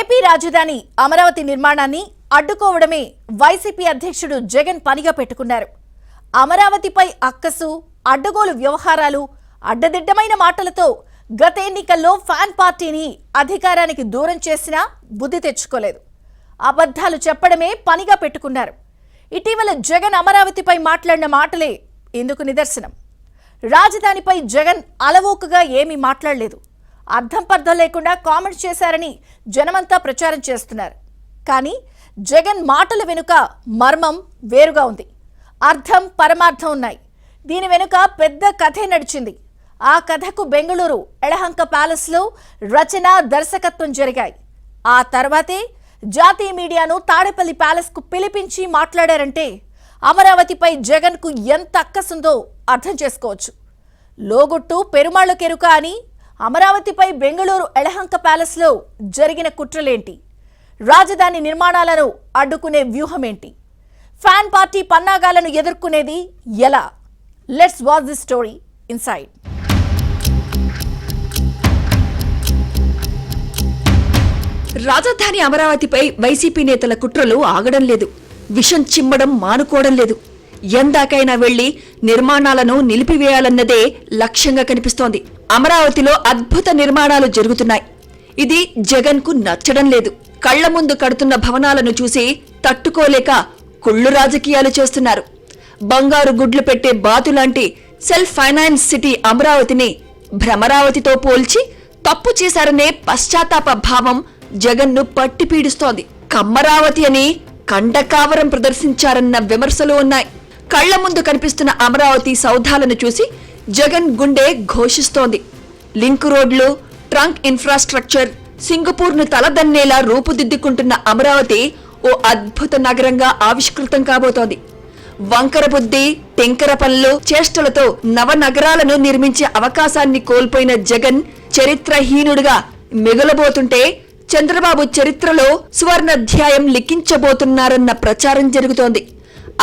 AP రాజధాని అమరావతి నిర్మాణాన్ని అడ్డుకోవడమే YCP అధ్యక్షుడు జగన్ పనిగా పెట్టుకున్నారు. అమరావతిపై అక్కసు, అడ్డగోలు వ్యవహారాలు, అడ్డదిడ్డమైన మాటలతో గత ఎన్నికల్లో ఫ్యాన్ పార్టీని అధికారానికి దూరం చేసినా బుద్ధి తెచ్చుకోలేదు. అబద్ధాలు చెప్పడమే పనిగా పెట్టుకున్నారు. ఇటీవల జగన్ అమరావతిపై మాట్లాడిన మాటలే ఇందుకు నిదర్శనం. రాజధానిపై జగన్ అలవోకగా ఏమీ మాట్లాడలేదు. అర్థం పర్థం లేకుండా కామెంట్స్ చేశారని జనమంతా ప్రచారం చేస్తున్నారు. కానీ జగన్ మాటల వెనుక మర్మం వేరుగా ఉంది. అర్థం పరమార్థం ఉన్నాయి. దీని వెనుక పెద్ద కథే నడిచింది. ఆ కథకు బెంగళూరు ఎళహంక ప్యాలెస్లో రచన, దర్శకత్వం జరిగాయి. ఆ తర్వాతే జాతీయ మీడియాను తాడేపల్లి ప్యాలెస్కు పిలిపించి మాట్లాడారంటే అమరావతిపై జగన్కు ఎంత అక్కసుందో అర్థం చేసుకోవచ్చు. లోగుట్టు పెరుమాళ్లకెరుక అని అమరావతిపై బెంగళూరు ఎళహంక ప్యాలెస్లో జరిగిన కుట్రలేంటి? రాజధాని నిర్మాణాలను అడ్డుకునే వ్యూహమేంటి? ఫ్యాన్ పార్టీ పన్నాగాలను ఎదుర్కొనేది ఎలా? Let's watch this story inside. రాజధాని అమరావతిపై వైసీపీ నేతల కుట్రలు ఆగడం లేదు. విషం చిమ్మడం మానుకోవడం లేదు. ఎందాకైనా వెళ్లి నిర్మాణాలను నిలిపివేయాలన్నదే లక్ష్యంగా కనిపిస్తోంది. అమరావతిలో అద్భుత నిర్మాణాలు జరుగుతున్నాయి. ఇది జగన్కు నచ్చడం లేదు. కళ్ల ముందు కడుతున్న భవనాలను చూసి తట్టుకోలేక కుళ్ళు రాజకీయాలు చేస్తున్నారు. బంగారు గుడ్లు పెట్టే బాతులాంటి సెల్ఫ్ ఫైనాన్స్ సిటీ అమరావతిని భ్రమరావతితో పోల్చి తప్పు చేశారనే పశ్చాత్తాప భావం జగన్ను పట్టి పీడిస్తోంది. కమ్మరావతి అని కండకావరం ప్రదర్శించారన్న విమర్శలు ఉన్నాయి. కళ్ల ముందు కనిపిస్తున్న అమరావతి సౌధాలను చూసి జగన్ గుండె ఘోషిస్తోంది. లింక్ రోడ్లు, ట్రంక్ ఇన్ఫ్రాస్ట్రక్చర్, సింగపూర్ను తలదన్నేలా రూపుదిద్దుకుంటున్న అమరావతి ఓ అద్భుత నగరంగా ఆవిష్కృతం కాబోతోంది. వంకర బుద్ధి, టెంకర పనులు, చేష్టలతో నవనగరాలను నిర్మించే అవకాశాన్ని కోల్పోయిన జగన్ చరిత్రహీనుడిగా మిగలబోతుంటే చంద్రబాబు చరిత్రలో సువర్ణాధ్యాయం లిఖించబోతున్నారన్న ప్రచారం జరుగుతోంది.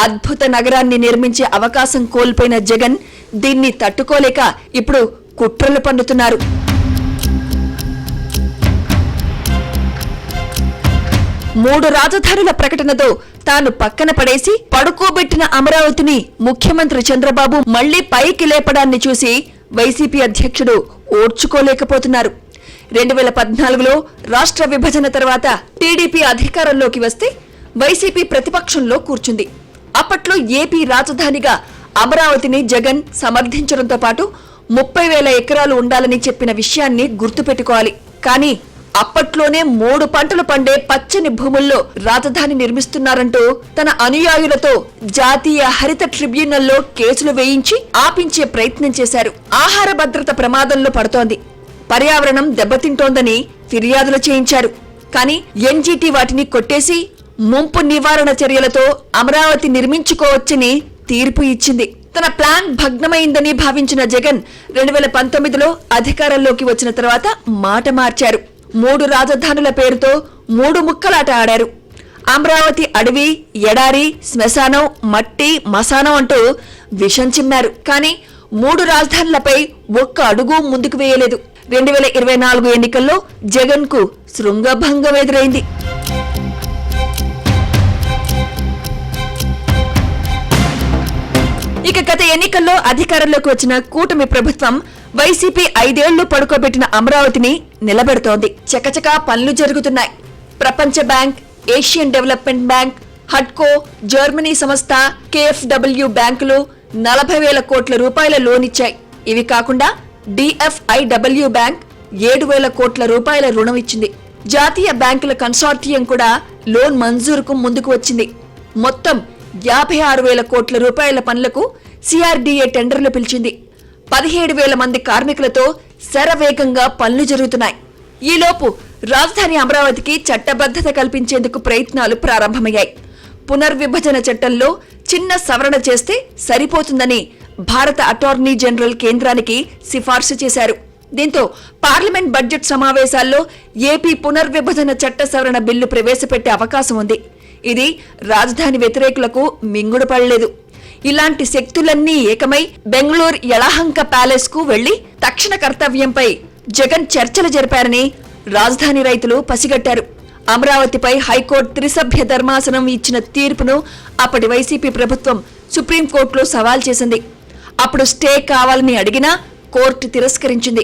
అద్భుత నగరాన్ని నిర్మించే అవకాశం కోల్పోయిన జగన్ దీన్ని తట్టుకోలేక ఇప్పుడు కుట్రలు పన్నుతున్నారు. మూడు రాజధానుల ప్రకటనతో తాను పక్కన పడేసి పడుకోబెట్టిన అమరావతిని ముఖ్యమంత్రి చంద్రబాబు మళ్లీ పైకి లేపడాన్ని చూసి వైసీపీ అధ్యక్షుడు ఓర్చుకోలేకపోతున్నారు. 2014లో రాష్ట్ర విభజన తర్వాత టీడీపీ అధికారంలోకి వస్తే వైసీపీ ప్రతిపక్షంలో కూర్చుంది. అప్పట్లో ఏపీ రాజధానిగా అమరావతిని జగన్ సమర్థించడంతో పాటు 30,000 ఎకరాలు ఉండాలని చెప్పిన విషయాన్ని గుర్తుపెట్టుకోవాలి. కానీ అప్పట్లోనే 3 పంటలు పండే పచ్చని భూముల్లో రాజధాని నిర్మిస్తున్నారంటూ తన అనుయాయులతో జాతీయ హరిత ట్రిబ్యునల్లో కేసులు వేయించి ఆపించే ప్రయత్నం చేశారు. ఆహార భద్రత ప్రమాదంలో పడుతోంది, పర్యావరణం దెబ్బతింటోందని ఫిర్యాదులు చేయించారు. కానీ ఎన్జీటీ వాటిని కొట్టేసి ముంపు నివారణ చర్యలతో అమరావతి నిర్మించుకోవచ్చని తీర్పు ఇచ్చింది. తన ప్లాన్ భగ్నమైందని భావించిన జగన్ 2019లో అధికారంలోకి వచ్చిన తర్వాత మాట మార్చారు. 3 రాజధానుల పేరుతో 3 ముక్కలాట ఆడారు. అమరావతి అడవి, ఎడారి, శ్మశానం, మట్టి, మశానం అంటూ విషం చిమ్మారు. కానీ 3 రాజధానులపై ఒక్క అడుగు ముందుకు వేయలేదు. 2024 ఎన్నికల్లో జగన్ కు శృంగభంగం ఎదురైంది. ఇక గత ఎన్నికల్లో అధికారంలోకి వచ్చిన కూటమి ప్రభుత్వం వైసీపీ 5 ఏళ్లు పడుకోబెట్టిన అమరావతిని నిలబెడుతోంది. చకచకా పనులు జరుగుతున్నాయి. ప్రపంచ బ్యాంక్, ఏషియన్ డెవలప్మెంట్ బ్యాంక్, హడ్కో, జర్మనీ సంస్థ, KfW బ్యాంకులు 40,000 కోట్ల రూపాయల లోన్ ఇచ్చాయి. ఇవి కాకుండా DFIW బ్యాంక్ 7,000 కోట్ల రూపాయల రుణం ఇచ్చింది. జాతీయ బ్యాంకుల కన్సార్టియం కూడా లోన్ మంజూరుకు ముందుకు వచ్చింది. మొత్తం 56,000 కోట్ల రూపాయల పనులకు CRDA టెండర్లు పిలిచింది. 17,000 మంది కార్మికులతో శరవేగంగా పనులు జరుగుతున్నాయి. ఈలోపు రాజధాని అమరావతికి చట్టబద్ధత కల్పించేందుకు ప్రయత్నాలు ప్రారంభమయ్యాయి. పునర్విభజన చట్టంలో చిన్న సవరణ చేస్తే సరిపోతుందని భారత అటార్నీ జనరల్ కేంద్రానికి సిఫార్సు చేశారు. దీంతో పార్లమెంట్ బడ్జెట్ సమావేశాల్లో ఏపీ పునర్విభజన చట్ట సవరణ బిల్లు ప్రవేశపెట్టే అవకాశం ఉంది. ఇది రాజధాని వ్యతిరేకులకు మింగుడు పడలేదు. ఇలాంటి శక్తులన్నీ ఏకమై బెంగళూరు యలహంక ప్యాలెస్ కు వెళ్లి తక్షణ కర్తవ్యంపై జగన్ చర్చలు జరిపారని రాజధాని రైతులు పసిగట్టారు. అమరావతిపై హైకోర్టు త్రిసభ్య ధర్మాసనం ఇచ్చిన తీర్పును అప్పటి వైసీపీ ప్రభుత్వం సుప్రీంకోర్టులో సవాల్ చేసింది. అప్పుడు స్టే కావాలని అడిగినా కోర్టు తిరస్కరించింది.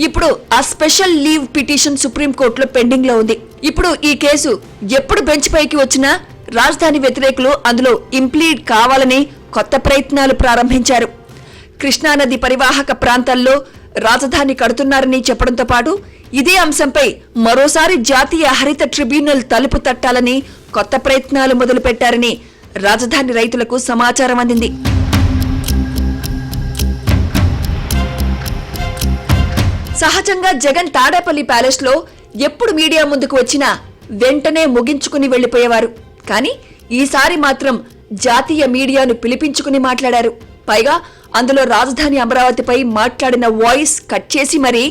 ఇప్పుడు ఆ స్పెషల్ లీవ్ పిటిషన్ సుప్రీంకోర్టులో పెండింగ్ లో ఉంది. ఇప్పుడు ఈ కేసు ఎప్పుడు బెంచ్ పైకి వచ్చినా రాజధాని వ్యతిరేకులు అందులో ఇంప్లీడ్ కావాలని కొత్త ప్రయత్నాలు ప్రారంభించారు. కృష్ణానది పరివాహక ప్రాంతాల్లో రాజధాని కడుతున్నారని చెప్పడంతో పాటు ఇదే అంశంపై మరోసారి జాతీయ హరిత ట్రిబ్యునల్ తలుపు తట్టాలని కొత్త ప్రయత్నాలు మొదలుపెట్టారని రాజధాని రైతులకు సమాచారం అందింది. సహజంగా జగన్ తాడేపల్లి ప్యాలెస్ లో ఎప్పుడు మీడియా ముందుకు వచ్చినా వెంటనే ముగించుకుని వెళ్లిపోయేవారు. కానీ ఈసారి మాత్రం జాతీయ మీడియాను పిలిపించుకుని మాట్లాడారు. పైగా అందులో రాజధాని అమరావతిపై మాట్లాడిన వాయిస్ కట్ చేసి మరీ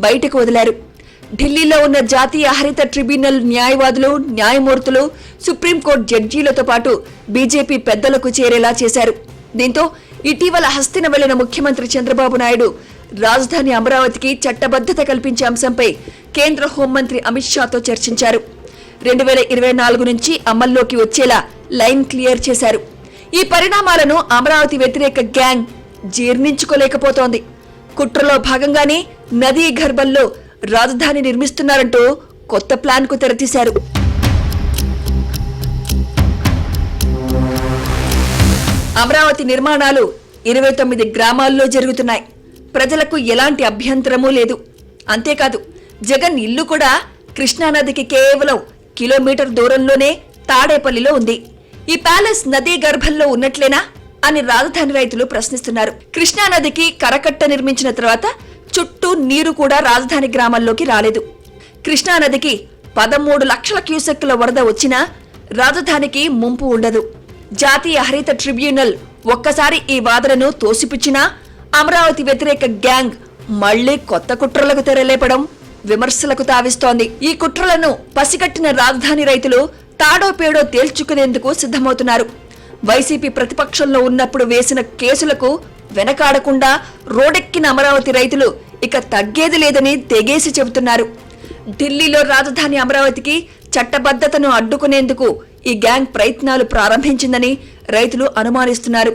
బయటకు వదిలారు. ఢిల్లీలో ఉన్న జాతీయ హరిత ట్రిబ్యునల్ న్యాయవాదులు, న్యాయమూర్తులు, సుప్రీంకోర్టు జడ్జీలతో పాటు బీజేపీ పెద్దలకు చేరేలా చేశారు. దీంతో ఇటీవల హస్తిన వెళ్లిన ముఖ్యమంత్రి చంద్రబాబు నాయుడు రాజధాని అమరావతికి చట్టబద్ధత కల్పించే అంశంపై కేంద్ర హోంమంత్రి అమిత్ షాతో చర్చించారు. 2024 నుంచి అమల్లోకి వచ్చేలా లైన్ క్లియర్ చేశారు. ఈ పరిణామాలను అమరావతి వ్యతిరేక గ్యాంగ్ జీర్ణించుకోలేకపోతోంది. కుట్రలో భాగంగానే నదీ గర్భంలో రాజధాని నిర్మిస్తున్నారంటూ కొత్త ప్లాన్ కు తెరతీశారు. అమరావతి నిర్మాణాలు 29 గ్రామాల్లో జరుగుతున్నాయి. ప్రజలకు ఎలాంటి అభ్యంతరమూ లేదు. అంతేకాదు జగన్ ఇల్లు కూడా కృష్ణానదికి కేవలం కిలోమీటర్ దూరంలోనే తాడేపల్లిలో ఉంది. ఈ ప్యాలెస్ నదీ గర్భంలో ఉన్నట్లేనా అని రాజధాని రైతులు ప్రశ్నిస్తున్నారు. కృష్ణానదికి కరకట్ట నిర్మించిన తర్వాత చుట్టూ నీరు కూడా రాజధాని గ్రామాల్లోకి రాలేదు. కృష్ణానదికి 13 లక్షల క్యూసెక్కుల వరద వచ్చినా రాజధానికి ముంపు ఉండదు. జాతీయ హరిత ట్రిబ్యునల్ ఒక్కసారి ఈ వాదనను తోసిపుచ్చినా అమరావతి వ్యతిరేక గ్యాంగ్ మళ్లీ కొత్త కుట్రలకు తెరలేపడం విమర్శలకు తావిస్తోంది. ఈ కుట్రలను పసిగట్టిన రాజధాని రైతులు తాడో పేడో తేల్చుకునేందుకు సిద్ధమవుతున్నారు. వైసీపీ ప్రతిపక్షంలో ఉన్నప్పుడు వేసిన కేసులకు వెనకాడకుండా రోడెక్కిన అమరావతి రైతులు ఇక తగ్గేది లేదని తెగేసి చెబుతున్నారు. ఢిల్లీలో రాజధాని అమరావతికి చట్టబద్ధతను అడ్డుకునేందుకు ఈ గ్యాంగ్ ప్రయత్నాలు ప్రారంభించిందని రైతులు అనుమానిస్తున్నారు.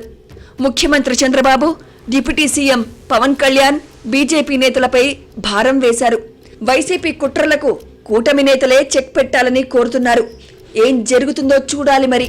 ముఖ్యమంత్రి Chandrababu, deputy CM Pawan Kalyan BJP నేతలపై భారం వేశారు. వైసీపీ కుట్రలకు కూటమి నేతలే చెక్ పెట్టాలని కోరుతున్నారు. ఏం జరుగుతుందో చూడాలి మరి.